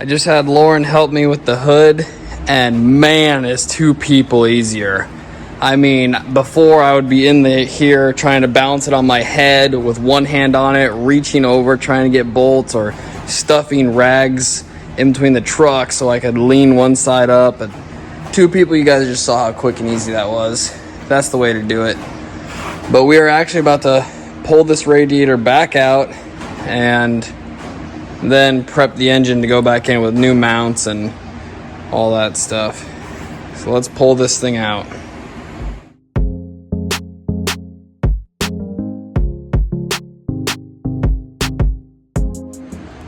I just had Lauren help me with the hood, and man, is two people easier. I mean, before I would be in here trying to balance it on my head with one hand on it, reaching over trying to get bolts or stuffing rags in between the trucks so I could lean one side up. And two people, you guys just saw how quick and easy that was. That's the way to do it. But we are actually about to pull this radiator back out and then prep the engine to go back in with new mounts and all that stuff. So let's pull this thing out.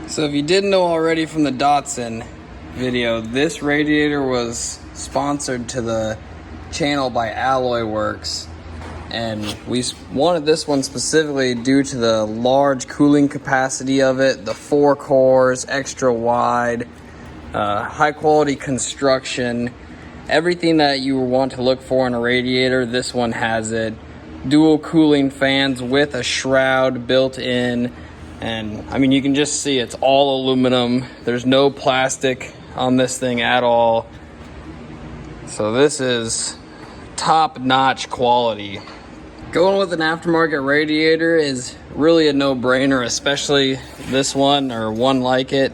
So if you didn't know already from the Datsun video, this radiator was sponsored to the channel by Alloy Works. And we wanted this one specifically due to the large cooling capacity of it, the 4 cores, extra wide, high quality construction, everything that you want to look for in a radiator, this one has it. Dual cooling fans with a shroud built in. And I mean, you can just see it's all aluminum. There's no plastic on this thing at all. So this is top-notch quality. Going with an aftermarket radiator is really a no-brainer, especially this one or one like it.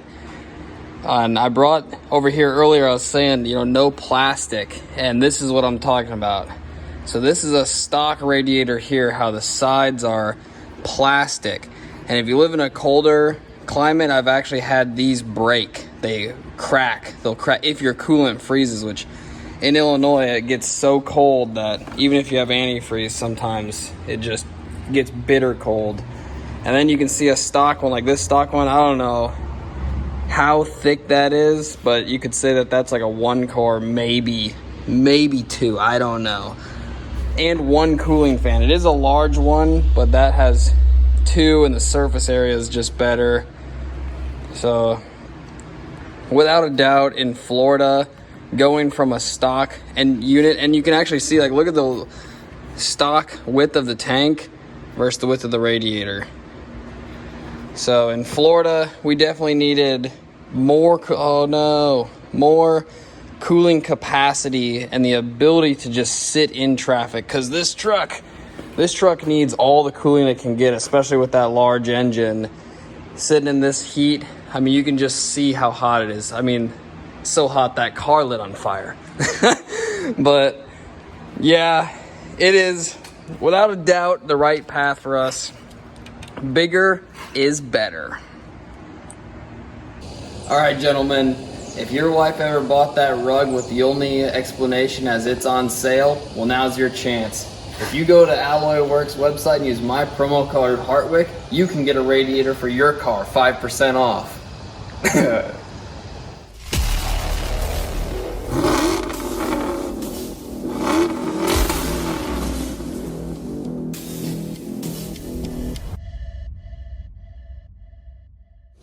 And I brought over here earlier, I was saying, you know, no plastic, and this is what I'm talking about. So this is a stock radiator here, how the sides are plastic. And if you live in a colder climate, I've actually had these break. They crack. They'll crack if your coolant freezes, which in Illinois, it gets so cold that even if you have antifreeze, sometimes it just gets bitter cold. And then you can see a stock one, like this stock one, I don't know how thick that is, but you could say that that's like a 1 core, maybe 2, I don't know. And 1 cooling fan. It is a large one, but that has 2 and the surface area is just better. So without a doubt, in Florida, going from a stock and unit, and you can actually see, like, look at the stock width of the tank versus the width of the radiator. So in Florida, we definitely needed more cooling capacity and the ability to just sit in traffic, because this truck needs all the cooling it can get, especially with that large engine sitting in this heat. I mean, you can just see how hot it is. I mean, so hot that car lit on fire. But yeah, it is without a doubt the right path for us. Bigger is better. All right, gentlemen, if your wife ever bought that rug with the only explanation as it's on sale, well, now's your chance. If you go to Alloy Works website and use my promo code Hartwick, you can get a radiator for your car 5% off.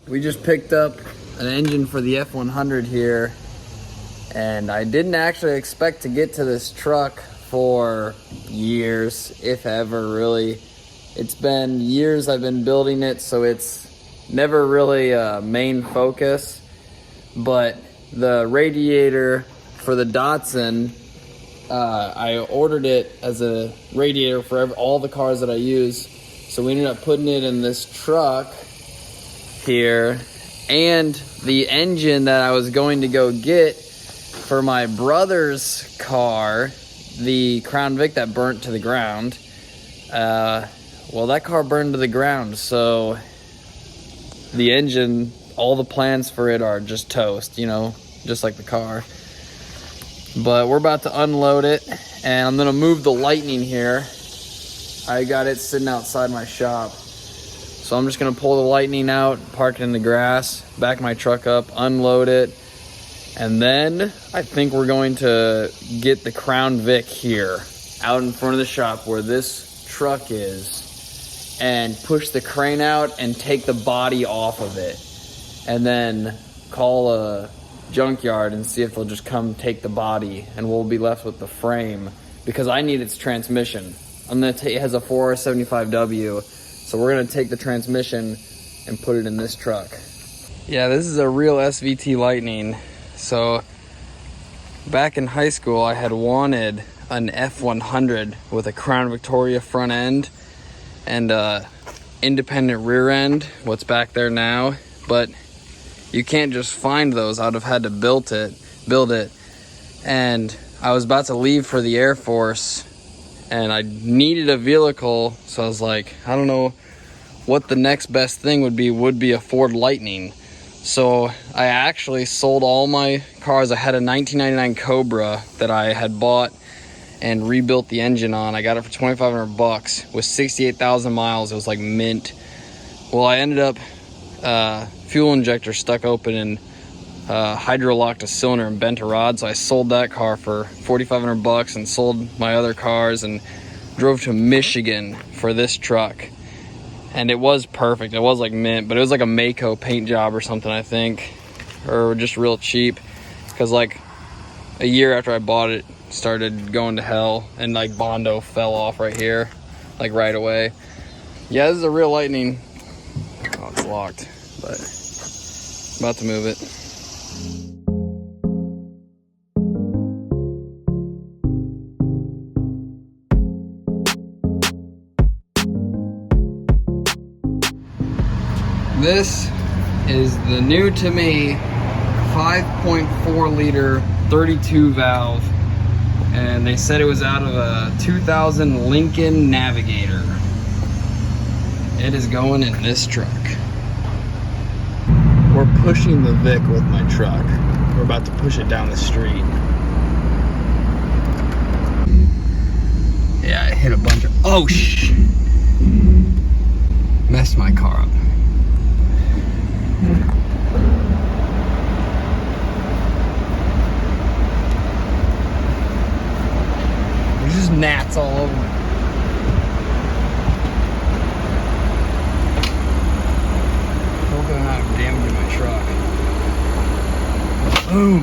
We just picked up an engine for the F100 here, and I didn't actually expect to get to this truck for years, if ever, really. It's been years I've been building it, so it's never really a main focus. But the radiator for the Datsun, I ordered it as a radiator for all the cars that I use, so we ended up putting it in this truck here. And the engine that I was going to go get for my brother's car, the Crown Vic that burnt to the ground, well, that car burned to the ground, so the engine, all the plans for it are just toast, you know, just like the car. But we're about to unload it, and I'm gonna move the Lightning here. I got it sitting outside my shop. So I'm just gonna pull the Lightning out, park it in the grass, back my truck up, unload it, and then I think we're going to get the Crown Vic here, out in front of the shop where this truck is, and push the crane out and take the body off of it. And then call a junkyard and see if they'll just come take the body, and we'll be left with the frame, because I need its transmission. It has a 4R75W. So we're gonna take the transmission and put it in this truck. Yeah, this is a real SVT Lightning. So back in high school, I had wanted an F100 with a Crown Victoria front end and independent rear end, what's back there now. But you can't just find those. I would have had to build it. And I was about to leave for the Air Force and I needed a vehicle. So I was like, I don't know what the next best thing would be a Ford Lightning. So I actually sold all my cars. I had a 1999 Cobra that I had bought and rebuilt the engine on. I got it for $2,500 with 68,000 miles. It was like mint. Well, I ended up fuel injector stuck open and hydro-locked a cylinder and bent a rod. So I sold that car for $4,500 and sold my other cars and drove to Michigan for this truck. And it was perfect. It was like mint, but it was like a Mako paint job or something, I think, or just real cheap. Because like a year after I bought it, started going to hell, and like Bondo fell off right here, like right away. Yeah, this is a real Lightning. Oh, it's locked, but I'm about to move it. This is the new to me 5.4 liter 32 valve, and they said it was out of a 2000 Lincoln Navigator. It is going in this truck. We're pushing the Vic with my truck. We're about to push it down the street. Yeah, I hit a bunch of, oh shh! Messed my car up. There's just gnats all over it. Hopefully I'm not damaging my truck. Boom.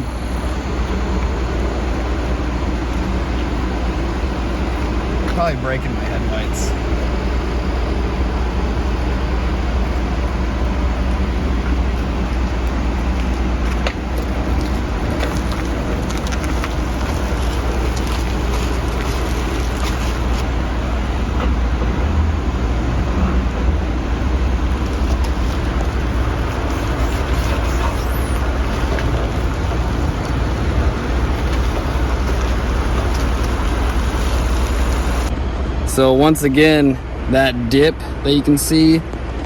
Probably breaking my headlights. So once again, that dip that you can see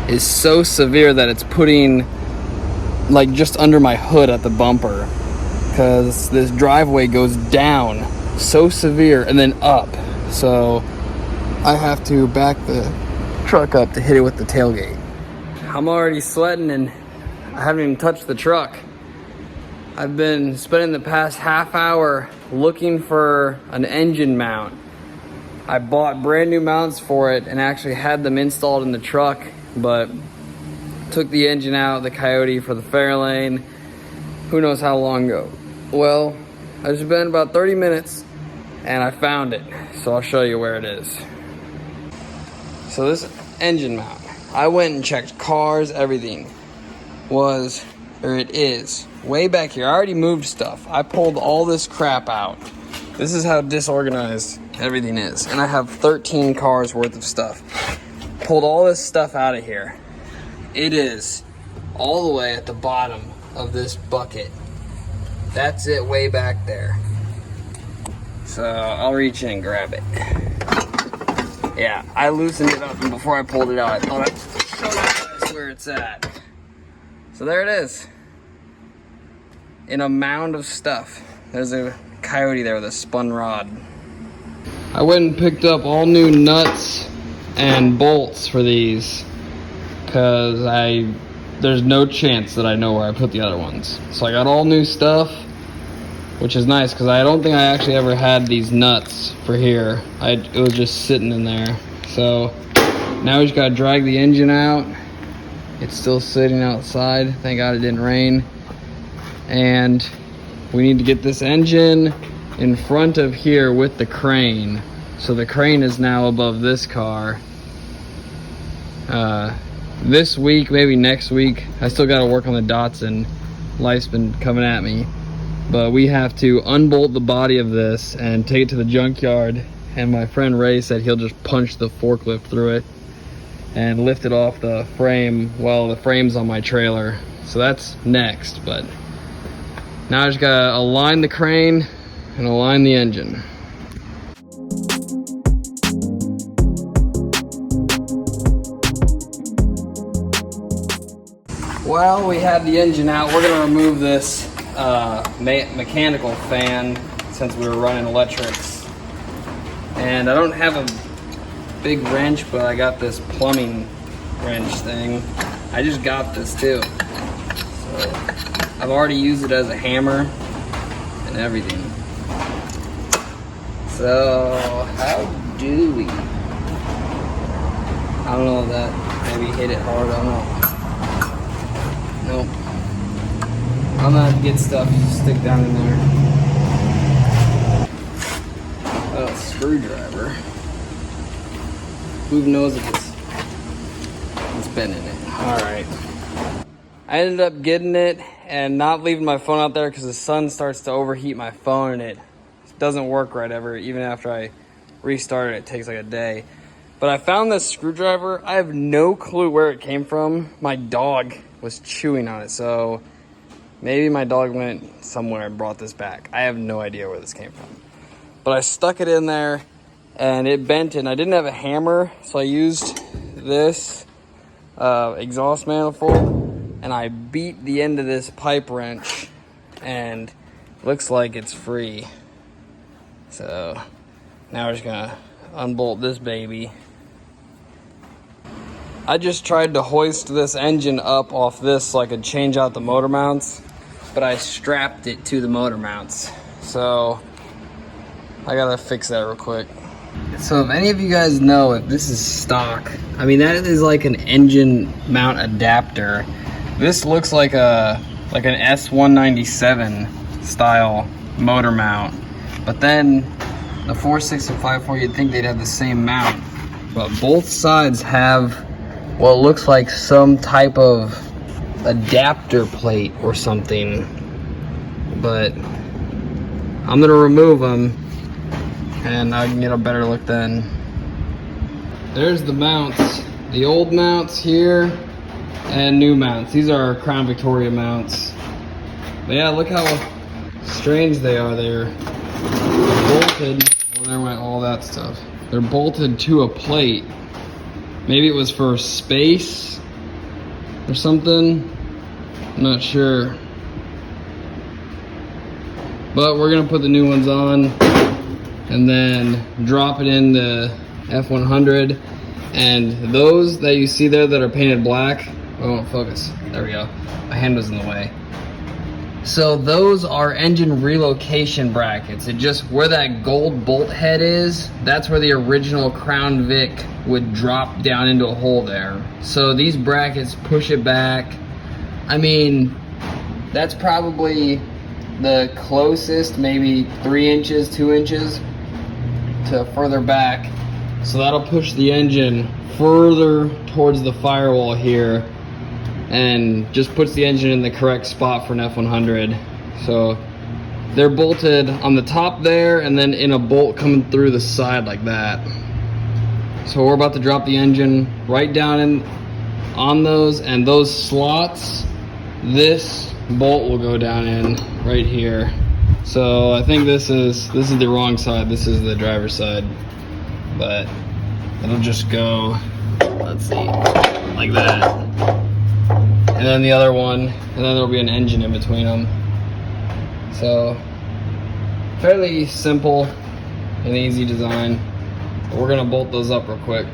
is so severe that it's putting like just under my hood at the bumper, because this driveway goes down so severe and then up. So I have to back the truck up to hit it with the tailgate. I'm already sweating and I haven't even touched the truck. I've been spending the past half hour looking for an engine mount. I bought brand new mounts for it and actually had them installed in the truck, but took the engine out, the Coyote, for the Fairlane, who knows how long ago. Well, it's been about 30 minutes and I found it, so I'll show you where it is. So this engine mount, I went and checked cars, everything, it is way back here. I already moved stuff. I pulled all this crap out. This is how disorganized everything is. And I have 13 cars worth of stuff. Pulled all this stuff out of here. It is all the way at the bottom of this bucket. That's it, way back there. So I'll reach in and grab it. Yeah, I loosened it up, and before I pulled it out, I thought I'd show you guys where it's at. So there it is. In a mound of stuff. There's a Coyote there with a spun rod. I went and picked up all new nuts and bolts for these, because there's no chance that I know where I put the other ones. So I got all new stuff, which is nice, because I don't think I actually ever had these nuts for here. It was just sitting in there. So now we just gotta drag the engine out. It's still sitting outside. Thank God it didn't rain. And we need to get this engine in front of here with the crane. So the crane is now above this car. this week, maybe next week. I still got to work on the Datsun. Life's been coming at me. But we have to unbolt the body of this and take it to the junkyard. And my friend Ray said he'll just punch the forklift through it and lift it off the frame while the frame's on my trailer. So that's next, but now I just gotta align the crane and align the engine. Well, we have the engine out. We're gonna remove this mechanical fan since we were running electrics. And I don't have a big wrench, but I got this plumbing wrench thing. I just got this too. So I've already used it as a hammer and everything. So how do we? I don't know, that maybe hit it hard, I don't know. Nope. I'm gonna have to get stuff to stick down in there. Oh, screwdriver. Who knows if it's been in it. Alright. I ended up getting it and not leaving my phone out there because the sun starts to overheat my phone and it doesn't work right ever. Even after I restart it, it takes like a day. But I found this screwdriver. I have no clue where it came from. My dog was chewing on it, so maybe my dog went somewhere and brought this back. I have no idea where this came from. But I stuck it in there and it bent and I didn't have a hammer, so I used this exhaust manifold and I beat the end of this pipe wrench and it looks like it's free. So now we're just gonna unbolt this baby. I just tried to hoist this engine up off this so I could change out the motor mounts, but I strapped it to the motor mounts. So I gotta fix that real quick. So if any of you guys know if this is stock, I mean that is like an engine mount adapter. This looks like an S197 style motor mount, but then the 4.6 and 5.4, you'd think they'd have the same mount, but both sides have what looks like some type of adapter plate or something. But I'm gonna remove them and I can get a better look then. There's the mounts, the old mounts here and new mounts. These are Crown Victoria mounts. But yeah, look how strange they are. They're bolted. Well, there went all that stuff. They're bolted to a plate. Maybe it was for space or something. I'm not sure. But we're gonna put the new ones on and then drop it in the F100. And those that you see there that are painted black, oh, it won't focus. There we go. My hand was in the way. So those are engine relocation brackets. It just, where that gold bolt head is, that's where the original Crown Vic would drop down into a hole there. So these brackets push it back. I mean, that's probably the closest, maybe 3 inches, 2 inches to further back. So that'll push the engine further towards the firewall here and just puts the engine in the correct spot for an F100. So they're bolted on the top there and then in a bolt coming through the side like that. So we're about to drop the engine right down in on those, and those slots, this bolt will go down in right here. So I think this is the wrong side. This is the driver's side, but it'll just go, let's see, like that. And then the other one, and then there'll be an engine in between them. So fairly simple and easy design. But we're gonna bolt those up real quick.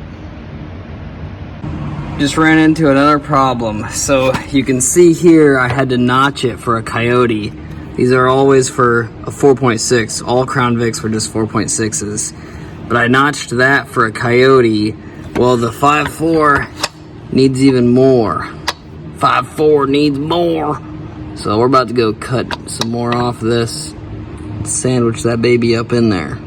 Just ran into another problem. So you can see here I had to notch it for a Coyote. These are always for a 4.6. All Crown Vics were just 4.6s. But I notched that for a Coyote. Well, the 5.4 needs even more. 5.4 needs more. So we're about to go cut some more off of this, sandwich that baby up in there.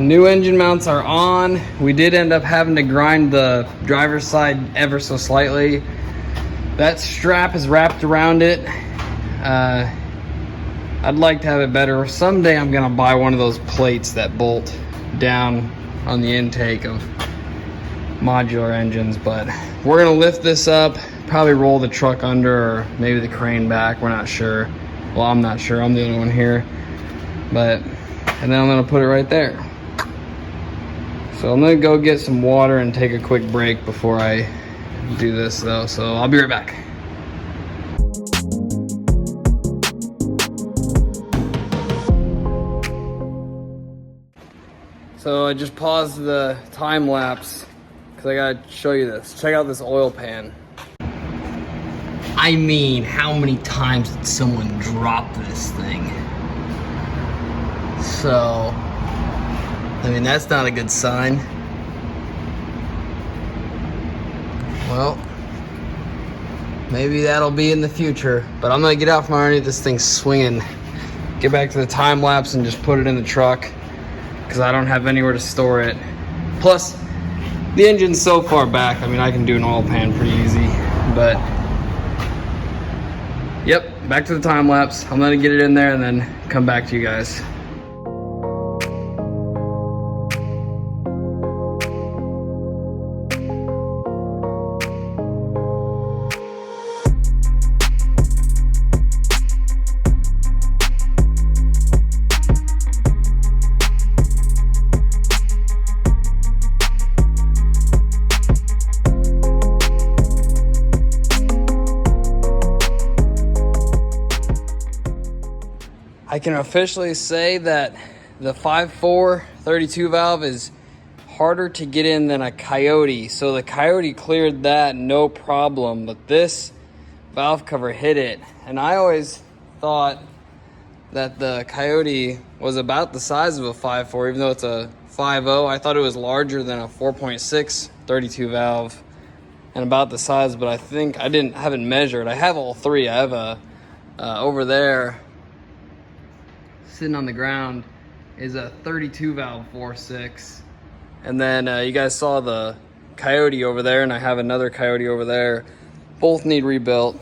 new engine mounts are on. We did end up having to grind the driver's side ever so slightly. That strap is wrapped around it. I'd like to have it better. Someday I'm gonna buy one of those plates that bolt down on the intake of modular engines, but we're gonna lift this up, probably roll the truck under, or maybe the crane back, we're not sure. Well, I'm not sure, I'm the only one here. But, and then I'm gonna put it right there. So I'm gonna go get some water and take a quick break before I do this though, so I'll be right back. So I just paused the time lapse because I gotta show you this. Check out this oil pan. I mean, how many times did someone drop this thing? So, I mean, that's not a good sign. Well, maybe that'll be in the future, but I'm gonna get out from underneath this thing swinging, get back to the time lapse and just put it in the truck because I don't have anywhere to store it. Plus, the engine's so far back, I mean, I can do an oil pan pretty easy, but yep, back to the time lapse. I'm gonna get it in there and then come back to you guys. I can officially say that the 5.4 32 valve is harder to get in than a Coyote. So the Coyote cleared that no problem, but this valve cover hit it. And I always thought that the Coyote was about the size of a 5.4, even though it's a 5.0. I thought it was larger than a 4.6 32 valve and about the size, but I think I haven't measured. I have all three. I have a over there sitting on the ground is a 32 valve 4.6, and then you guys saw the Coyote over there, and I have another Coyote over there. Both need rebuilt,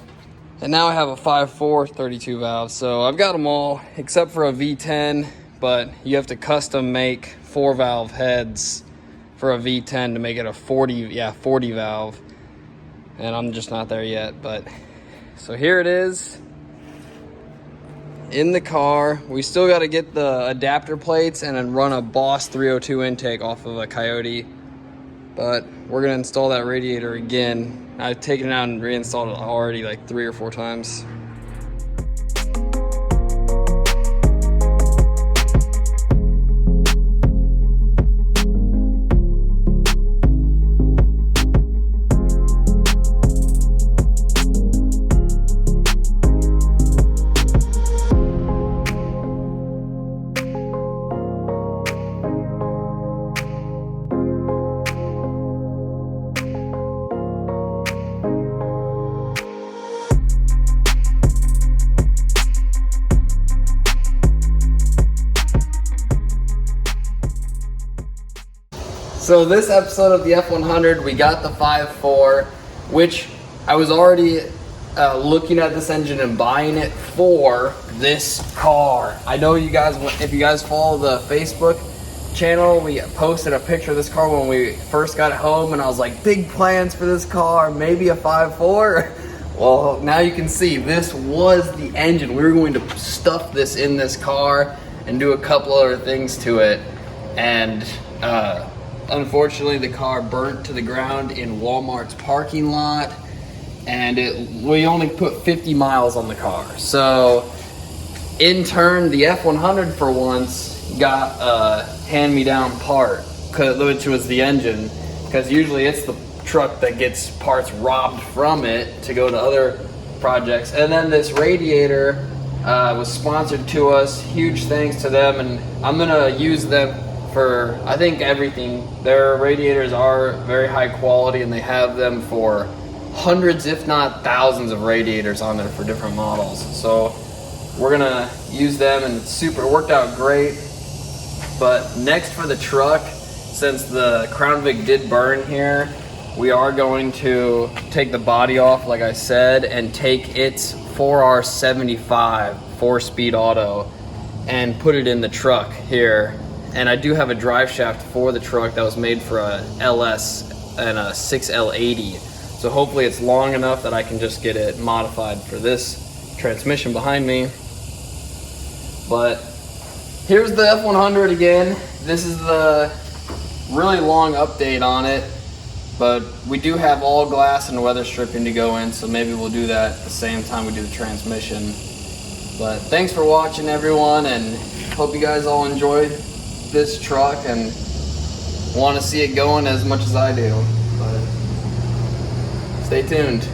and now I have a 5.4 32 valve. So I've got them all except for a V10, but you have to custom make 4 valve heads for a V10 to make it a 40 valve, and I'm just not there yet. But so here it is in the car. We still got to get the adapter plates and then run a Boss 302 intake off of a Coyote, but we're gonna install that radiator again. I've taken it out and reinstalled it already like 3 or 4 times. So this episode of the F100, we got the 5.4, which I was already looking at this engine and buying it for this car. I know you guys, if you guys follow the Facebook channel, we posted a picture of this car when we first got it home, and I was like, big plans for this car, maybe a 5.4. Well, now you can see this was the engine. We were going to stuff this in this car and do a couple other things to it, and unfortunately, the car burnt to the ground in Walmart's parking lot, and we only put 50 miles on the car. So, in turn, the F100 for once got a hand-me-down part, which was the engine, because usually it's the truck that gets parts robbed from it to go to other projects. And then this radiator was sponsored to us. Huge thanks to them, and I'm gonna use them for, I think, everything. Their radiators are very high quality, and they have them for hundreds, if not thousands, of radiators on there for different models. So we're gonna use them, and it worked out great. But next for the truck, since the Crown Vic did burn here, we are going to take the body off, like I said, and take its 4R75 4-speed auto and put it in the truck here. And I do have a drive shaft for the truck that was made for a LS and a 6L80. So hopefully it's long enough that I can just get it modified for this transmission behind me. But here's the F100 again. This is the really long update on it, but we do have all glass and weather stripping to go in, so maybe we'll do that at the same time we do the transmission. But thanks for watching, everyone, and hope you guys all enjoyed this truck and want to see it going as much as I do. But stay tuned.